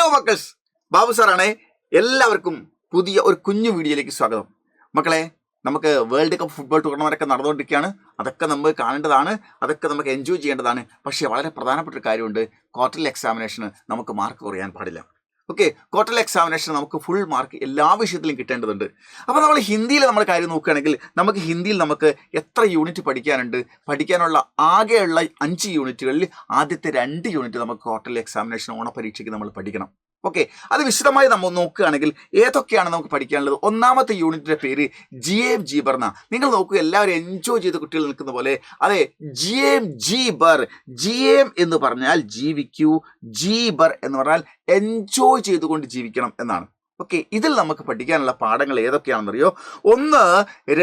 Hello മക്കൾസ്, Babu സാറാണേ. എല്ലാവർക്കും പുതിയ ഒരു കുഞ്ഞു വീഡിയോയിലേക്ക് സ്വാഗതം. മക്കളെ, നമുക്ക് വേൾഡ് കപ്പ് ഫുട്ബോൾ ടൂർണമെൻ്റൊക്കെ നടന്നുകൊണ്ടിരിക്കുകയാണ്. അതൊക്കെ നമ്മൾ കാണേണ്ടതാണ്, അതൊക്കെ നമുക്ക് എൻജോയ് ചെയ്യേണ്ടതാണ്. പക്ഷേ വളരെ പ്രധാനപ്പെട്ട ഒരു കാര്യമുണ്ട്, ക്വാർട്ടർലി എക്സാമിനേഷന് നമുക്ക് മാർക്ക് കുറയാൻ പാടില്ല. ഓക്കെ, ക്വാർട്ടർലി എക്സാമിനേഷൻ നമുക്ക് ഫുൾ മാർക്ക് എല്ലാ വിഷയത്തിലും കിട്ടേണ്ടതുണ്ട്. അപ്പോൾ നമ്മൾ ഹിന്ദിയിൽ നമ്മൾ കാര്യം നോക്കുകയാണെങ്കിൽ നമുക്ക് ഹിന്ദിയിൽ നമുക്ക് എത്ര യൂണിറ്റ് പഠിക്കാനുണ്ട്? പഠിക്കാനുള്ള ആകെയുള്ള 5 യൂണിറ്റുകളിൽ ആദ്യത്തെ 2 യൂണിറ്റ് നമുക്ക് ക്വാർട്ടർലി എക്സാമിനേഷൻ ഓണപരീക്ഷയ്ക്ക് നമ്മൾ പഠിക്കണം. ഓക്കെ, അത് വിശദമായി നമ്മൾ നോക്കുകയാണെങ്കിൽ ഏതൊക്കെയാണ് നമുക്ക് പഠിക്കാനുള്ളത്? ഒന്നാമത്തെ യൂണിറ്റിന്റെ പേര് ജിഎം ജീബർ എന്നാ. നിങ്ങൾ നോക്കുക, എല്ലാവരും എൻജോയ് ചെയ്ത കുട്ടികൾ നിൽക്കുന്ന പോലെ. അതെ, ജിഎം ജീബർ. ജിഎം എന്ന് പറഞ്ഞാൽ ജീവിക്കൂ, ജീബർ എന്ന് പറഞ്ഞാൽ എൻജോയ് ചെയ്തുകൊണ്ട് ജീവിക്കണം എന്നാണ്. ഓക്കെ, ഇതിൽ നമുക്ക് പഠിക്കാനുള്ള പാഠങ്ങൾ ഏതൊക്കെയാണെന്നറിയോ? ഒന്ന്,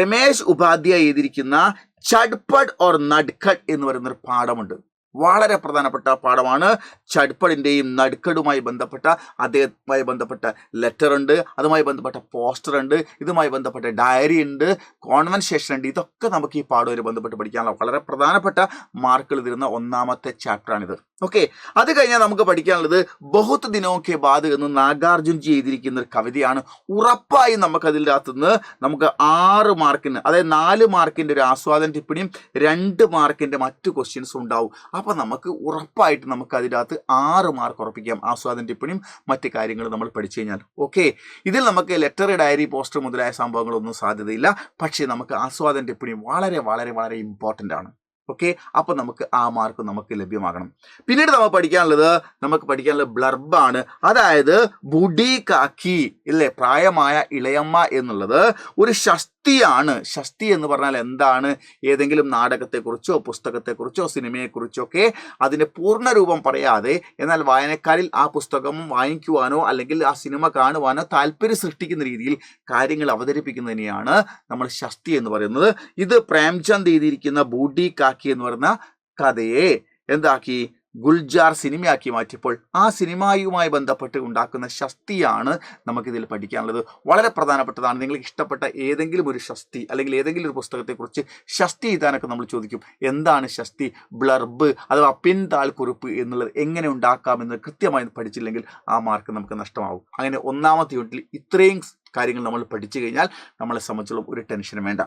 രമേശ് ഉപാധ്യായ എഴുതിയിരിക്കുന്ന ചട്പട് ഓർ നഡ്ഖഡ് എന്ന് പറയുന്നൊരു പാഠമുണ്ട്. വളരെ പ്രധാനപ്പെട്ട പാഠമാണ്. ചട്പടിൻ്റെയും നടുക്കടുമായി ബന്ധപ്പെട്ട അദ്ദേഹവുമായി ബന്ധപ്പെട്ട ലെറ്റർ ഉണ്ട്, അതുമായി ബന്ധപ്പെട്ട പോസ്റ്റർ ഉണ്ട്, ഇതുമായി ബന്ധപ്പെട്ട ഡയറി ഉണ്ട്, കോൺവെൻസേഷൻ ഉണ്ട്. ഇതൊക്കെ നമുക്ക് ഈ പാഠവുമായി ബന്ധപ്പെട്ട് പഠിക്കാനുള്ള വളരെ പ്രധാനപ്പെട്ട മാർക്കുകൾ തരുന്ന ഒന്നാമത്തെ ചാപ്റ്ററാണിത്. ഓക്കെ, അത് കഴിഞ്ഞാൽ നമുക്ക് പഠിക്കാനുള്ളത് ബഹുത് ദിനോ കെ ബാദ് എന്ന് നാഗാർജുൻജി എഴുതിയിരിക്കുന്ന ഒരു കവിതയാണ്. ഉറപ്പായും നമുക്ക് അതിൻ്റെ അകത്തുനിന്ന് നമുക്ക് 6 മാർക്കിന്, അതായത് 4 മാർക്കിൻ്റെ ഒരു ആസ്വാദന ടിപ്പണിയും 2 മാർക്കിൻ്റെ മറ്റു ക്വസ്റ്റ്യൻസും ഉണ്ടാവും. അപ്പോൾ നമുക്ക് ഉറപ്പായിട്ട് നമുക്ക് അതിൻ്റെ അകത്ത് 6 മാർക്ക് ഉറപ്പിക്കാം, ആസ്വാദന ടിപ്പണിയും മറ്റ് കാര്യങ്ങൾ നമ്മൾ പഠിച്ചു കഴിഞ്ഞാൽ. ഓക്കെ, ഇതിൽ നമുക്ക് ലെറ്റർ, ഡയറി, പോസ്റ്റർ മുതലായ സംഭവങ്ങളൊന്നും സാധ്യതയില്ല. പക്ഷേ നമുക്ക് ആസ്വാദന ടിപ്പണി വളരെ വളരെ വളരെ ഇമ്പോർട്ടൻ്റ് ആണ്. ഓക്കെ, അപ്പോൾ നമുക്ക് ആ മാർക്ക് നമുക്ക് ലഭ്യമാകണം. പിന്നീട് നമുക്ക് പഠിക്കാനുള്ളത് ബ്ലർബാണ്. അതായത് ബുഡി കാക്കി ഇല്ലേ, പ്രായമായ ഇളയമ്മ എന്നുള്ളത് ഒരു ശസ്തിയാണ്. ശസ്തി എന്ന് പറഞ്ഞാൽ എന്താണ്? ഏതെങ്കിലും നാടകത്തെക്കുറിച്ചോ പുസ്തകത്തെക്കുറിച്ചോ സിനിമയെക്കുറിച്ചോ ഒക്കെ അതിൻ്റെ പൂർണ്ണരൂപം പറയാതെ, എന്നാൽ വായനക്കാരിൽ ആ പുസ്തകം വാങ്ങിക്കുവാനോ അല്ലെങ്കിൽ ആ സിനിമ കാണുവാനോ താല്പര്യം സൃഷ്ടിക്കുന്ന രീതിയിൽ കാര്യങ്ങൾ അവതരിപ്പിക്കുന്നതിനെയാണ് നമ്മൾ ശസ്തി എന്ന് പറയുന്നത്. ഇത് പ്രേംചന്ദ് എഴുതിയിരിക്കുന്ന ബൂഡി കാക്കി എന്ന് പറയുന്ന കഥയെ എന്താക്കി? ഗുൽജാർ സിനിമയാക്കി മാറ്റിയപ്പോൾ ആ സിനിമയുമായി ബന്ധപ്പെട്ട് ഉണ്ടാക്കുന്ന ശസ്തിയാണ് നമുക്കിതിൽ പഠിക്കാനുള്ളത്. വളരെ പ്രധാനപ്പെട്ടതാണ്. നിങ്ങൾക്ക് ഇഷ്ടപ്പെട്ട ഏതെങ്കിലും ഒരു ശസ്തി അല്ലെങ്കിൽ ഏതെങ്കിലും ഒരു പുസ്തകത്തെക്കുറിച്ച് ശസ്തി എഴുതാനൊക്കെ നമ്മൾ ചോദിക്കും. എന്താണ് ശസ്തി? ബ്ലർബ് അഥവാ പിൻതാൾ കുറിപ്പ് എന്നുള്ളത് എങ്ങനെ ഉണ്ടാക്കാമെന്ന് കൃത്യമായി പഠിച്ചില്ലെങ്കിൽ ആ മാർക്ക് നമുക്ക് നഷ്ടമാവും. അങ്ങനെ ഒന്നാമത്തെ യൂണിറ്റിൽ ഇത്രയും കാര്യങ്ങൾ നമ്മൾ പഠിച്ചു കഴിഞ്ഞാൽ നമ്മളെ സംബന്ധിച്ചുള്ള ഒരു ടെൻഷനും വേണ്ട.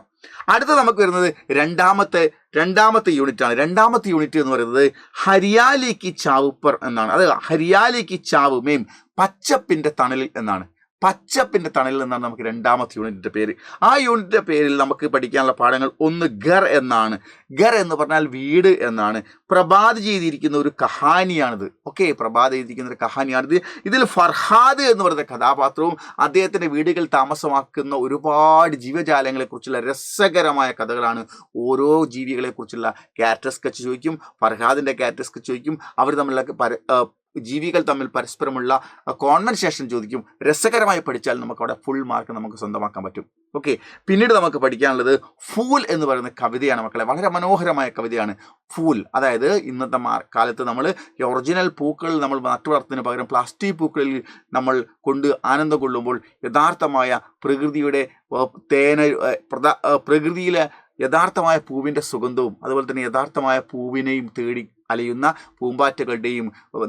അടുത്ത നമുക്ക് വരുന്നത് രണ്ടാമത്തെ യൂണിറ്റാണ്. രണ്ടാമത്തെ യൂണിറ്റ് എന്ന് പറയുന്നത് ഹരിയാലിക്ക് ചാവുപ്പർ എന്നാണ്. അത് ഹരിയാലിക്ക് ചാവ് മേം, പച്ചപ്പിൻ്റെ തണലിൽ എന്നാണ്. പച്ചപ്പിൻ്റെ തണലിൽ എന്നാണ് നമുക്ക് രണ്ടാമത്തെ യൂണിറ്റിൻ്റെ പേര്. ആ യൂണിറ്റിൻ്റെ പേരിൽ നമുക്ക് പഠിക്കാനുള്ള പാഠങ്ങൾ ഒന്ന് ഘർ എന്നാണ്. ഘർ എന്ന് പറഞ്ഞാൽ വീട് എന്നാണ്. പ്രഭാത് ചെയ്തിരിക്കുന്ന ഒരു കഹാനിയാണിത്. ഓക്കെ, പ്രഭാത് ചെയ്തിരിക്കുന്ന ഒരു കഹാനിയാണിത്. ഇതിൽ ഫർഹാദ് എന്ന് പറയുന്ന കഥാപാത്രവും അദ്ദേഹത്തിൻ്റെ വീടുകൾ താമസമാക്കുന്ന ഒരുപാട് ജീവജാലങ്ങളെക്കുറിച്ചുള്ള രസകരമായ കഥകളാണ്. ഓരോ ജീവികളെക്കുറിച്ചുള്ള ക്യാരക്ടർ സ്കെച്ച് ചോദിക്കും, ഫർഹാദിൻ്റെ ക്യാരക്ടർ സ്കെച്ച് ചോദിക്കും, അവർ തമ്മിലുള്ള ജീവികൾ തമ്മിൽ പരസ്പരമുള്ള കോൺവെർസേഷൻ ചോദിക്കും. രസകരമായി പഠിച്ചാൽ നമുക്ക് അവിടെ ഫുൾ മാർക്ക് നമുക്ക് സ്വന്തമാക്കാൻ പറ്റും. ഓക്കെ, പിന്നീട് നമുക്ക് പഠിക്കാനുള്ളത് ഫൂൽ എന്ന് പറയുന്ന കവിതയാണ് മക്കളെ. വളരെ മനോഹരമായ കവിതയാണ് ഫൂൽ. അതായത് ഇന്നത്തെ കാലത്ത് നമ്മൾ ഈ പൂക്കൾ നമ്മൾ നട്ടുവളർത്തുന്നതിന് പകരം പ്ലാസ്റ്റിക് പൂക്കളിൽ നമ്മൾ കൊണ്ട് ആനന്ദം കൊള്ളുമ്പോൾ യഥാർത്ഥമായ പ്രകൃതിയുടെ പ്രകൃതിയിലെ യഥാർത്ഥമായ പൂവിൻ്റെ സുഗന്ധവും അതുപോലെ തന്നെ യഥാർത്ഥമായ പൂവിനെയും തേടി അലയുന്ന പൂമ്പാറ്റകളുടെയും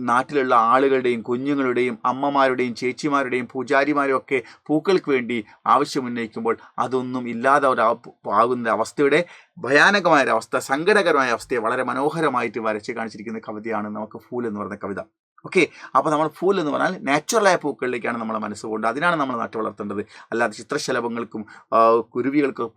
നാട്ടിലുള്ള ആളുകളുടെയും കുഞ്ഞുങ്ങളുടെയും അമ്മമാരുടെയും ചേച്ചിമാരുടെയും പൂജാരിമാരും ഒക്കെ പൂക്കൾക്ക് വേണ്ടി ആവശ്യമുന്നയിക്കുമ്പോൾ അതൊന്നും ഇല്ലാതെ ആകുന്ന അവസ്ഥയുടെ ഭയാനകമായ അവസ്ഥ, സങ്കടകരമായ അവസ്ഥയെ വളരെ മനോഹരമായിട്ട് വരച്ച് കാണിച്ചിരിക്കുന്ന കവിതയാണ് നമുക്ക് ഫൂൽ എന്ന് പറയുന്ന കവിത. ഓക്കെ, അപ്പോൾ നമ്മൾ ഫൂൽ എന്ന് പറഞ്ഞാൽ നാച്ചുറലായ പൂക്കളിലേക്കാണ് നമ്മളെ മനസ്സുകൊണ്ട്, അതിനാണ് നമ്മൾ നട്ടു വളർത്തേണ്ടത്. അല്ലാതെ ചിത്രശലഭങ്ങൾക്കും കുരുവികൾക്കും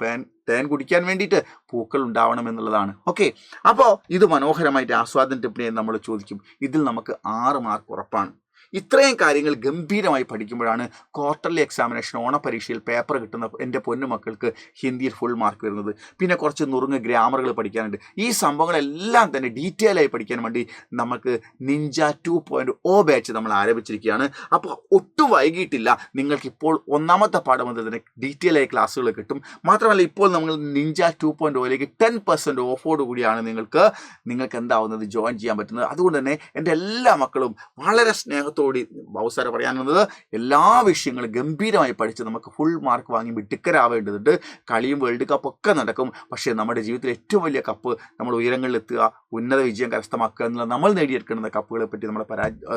തേൻ കുടിക്കാൻ വേണ്ടിയിട്ട് പൂക്കൾ ഉണ്ടാവണം എന്നുള്ളതാണ്. ഓക്കെ, അപ്പോൾ ഇത് മനോഹരമായിട്ട് ആസ്വാദന ടിപ്പണി നമ്മൾ ചോദിക്കും. ഇതിൽ നമുക്ക് 6 മാർക്ക് ഉറപ്പാണ്. ഇത്രയും കാര്യങ്ങൾ ഗംഭീരമായി പഠിക്കുമ്പോഴാണ് ക്വാർട്ടർലി എക്സാമിനേഷൻ ഓണപരീക്ഷയിൽ പേപ്പർ കിട്ടുന്ന എൻ്റെ പൊന്നുമക്കൾക്ക് ഹിന്ദിയിൽ ഫുൾ മാർക്ക് വരുന്നത്. പിന്നെ കുറച്ച് നുറുങ്ങ് ഗ്രാമറുകൾ പഠിക്കാനുണ്ട്. ഈ സംഭവങ്ങളെല്ലാം തന്നെ ഡീറ്റെയിൽ ആയി പഠിക്കാൻ വേണ്ടി നമുക്ക് നിഞ്ച 2.0 ബാച്ച് നമ്മൾ ആരംഭിച്ചിരിക്കുകയാണ്. അപ്പോൾ ഒട്ടും വൈകിട്ടില്ല. നിങ്ങൾക്കിപ്പോൾ ഒന്നാമത്തെ പാഠം മുതൽ തന്നെ ഡീറ്റെയിൽ ആയി ക്ലാസ്സുകൾ കിട്ടും. മാത്രമല്ല ഇപ്പോൾ നമ്മൾ നിഞ്ച 2.0യിലേക്ക് 10% ഓഫോട് കൂടിയാണ് നിങ്ങൾക്ക് എന്താവുന്നത് ജോയിൻ ചെയ്യാൻ പറ്റുന്നത്. അതുകൊണ്ട് തന്നെ എൻ്റെ എല്ലാ മക്കളും വളരെ സ്നേഹത്തോടെ സന്തോഷത്തോടെ ബാബു സാറ് പറയാനുള്ളത് എല്ലാ വിഷയങ്ങളും ഗംഭീരമായി പഠിച്ച് നമുക്ക് ഫുൾ മാർക്ക് വാങ്ങി മിടുക്കരാവേണ്ടതുണ്ട്. കളിയും വേൾഡ് കപ്പ് ഒക്കെ നടക്കും. പക്ഷേ നമ്മുടെ ജീവിതത്തിൽ ഏറ്റവും വലിയ കപ്പ് നമ്മൾ ഉയരങ്ങളിലെത്തുക, ഉന്നത വിജയം കരസ്ഥമാക്കുക എന്നുള്ള നമ്മൾ നേടിയെടുക്കുന്ന കപ്പുകളെ പറ്റി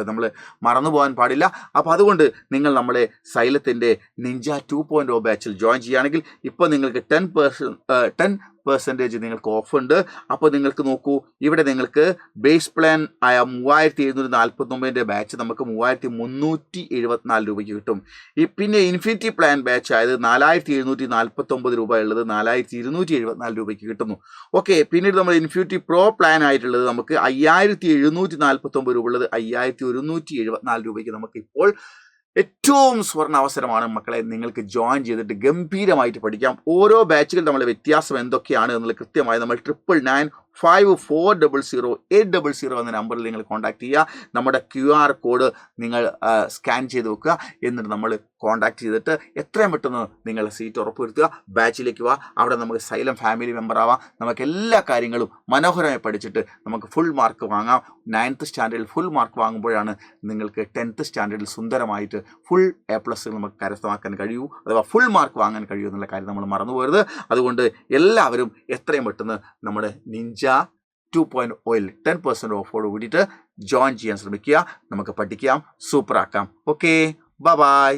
നമ്മൾ മറന്നു പോകാൻ പാടില്ല. അപ്പോൾ അതുകൊണ്ട് നിങ്ങൾ നമ്മളെ സൈലത്തിൻ്റെ നിഞ്ച 2.0 ബാച്ചിൽ ജോയിൻ ചെയ്യുകയാണെങ്കിൽ ഇപ്പോൾ നിങ്ങൾക്ക് 10% നിങ്ങൾക്ക് ഓഫ് ഉണ്ട്. അപ്പോൾ നിങ്ങൾക്ക് നോക്കൂ, ഇവിടെ നിങ്ങൾക്ക് ബേസ് പ്ലാൻ ആയ 3749 ബാച്ച് നമുക്ക് 3374 രൂപയ്ക്ക് കിട്ടും. പിന്നെ ഇൻഫിനിറ്റി പ്ലാൻ ബാച്ച് ആയത് 4749 രൂപ ഉള്ളത് 4274 രൂപയ്ക്ക് കിട്ടുന്നു. ഓക്കെ, പിന്നീട് നമ്മൾ ഇൻഫിനിറ്റി പ്രോ പ്ലാൻ ആയിട്ടുള്ളത് നമുക്ക് 5749 രൂപ ഉള്ളത് 5174 രൂപയ്ക്ക് നമുക്ക് ഇപ്പോൾ ഏറ്റവും സുവർണ അവസരമാണ് മക്കളെ. നിങ്ങൾക്ക് ജോയിൻ ചെയ്തിട്ട് ഗംഭീരമായിട്ട് പഠിക്കാം. ഓരോ ബാച്ചുകൾ തമ്മിലെ വ്യത്യാസം എന്തൊക്കെയാണ് എന്നുള്ളത് കൃത്യമായി നമ്മൾ 9995400800 എന്ന നമ്പറിൽ നിങ്ങൾ കോൺടാക്ട് ചെയ്യുക. നമ്മുടെ QR കോഡ് നിങ്ങൾ സ്കാൻ ചെയ്ത് വെക്കുക. എന്നിട്ട് നമ്മൾ കോൺടാക്ട് ചെയ്തിട്ട് എത്രയും പെട്ടെന്ന് നിങ്ങളുടെ സീറ്റ് ഉറപ്പുവരുത്തുക. ബാച്ചിലേക്ക് പോവുക. അവിടെ നമുക്ക് സൈലം ഫാമിലി മെമ്പർ ആവാം. നമുക്ക് എല്ലാ കാര്യങ്ങളും മനോഹരമായി പഠിച്ചിട്ട് നമുക്ക് ഫുൾ മാർക്ക് വാങ്ങാം. 9th സ്റ്റാൻഡേർഡിൽ ഫുൾ മാർക്ക് വാങ്ങുമ്പോഴാണ് നിങ്ങൾക്ക് 10th സ്റ്റാൻഡേർഡിൽ സുന്ദരമായിട്ട് ഫുll A+ നമുക്ക് കരസ്ഥമാക്കാൻ കഴിയൂ, അഥവാ ഫുൾ മാർക്ക് വാങ്ങാൻ കഴിയൂ എന്നുള്ള കാര്യം നമ്മൾ മറന്നു പോകരുത്. അതുകൊണ്ട് എല്ലാവരും എത്രയും പെട്ടെന്ന് നമ്മുടെ നിഞ്ച 2.0 10% ഓഫോട് കൂടിയിട്ട് ജോയിൻ ചെയ്യാൻ ശ്രമിക്കുക. നമുക്ക് പഠിക്കാം, സൂപ്പറാക്കാം. Okay, by.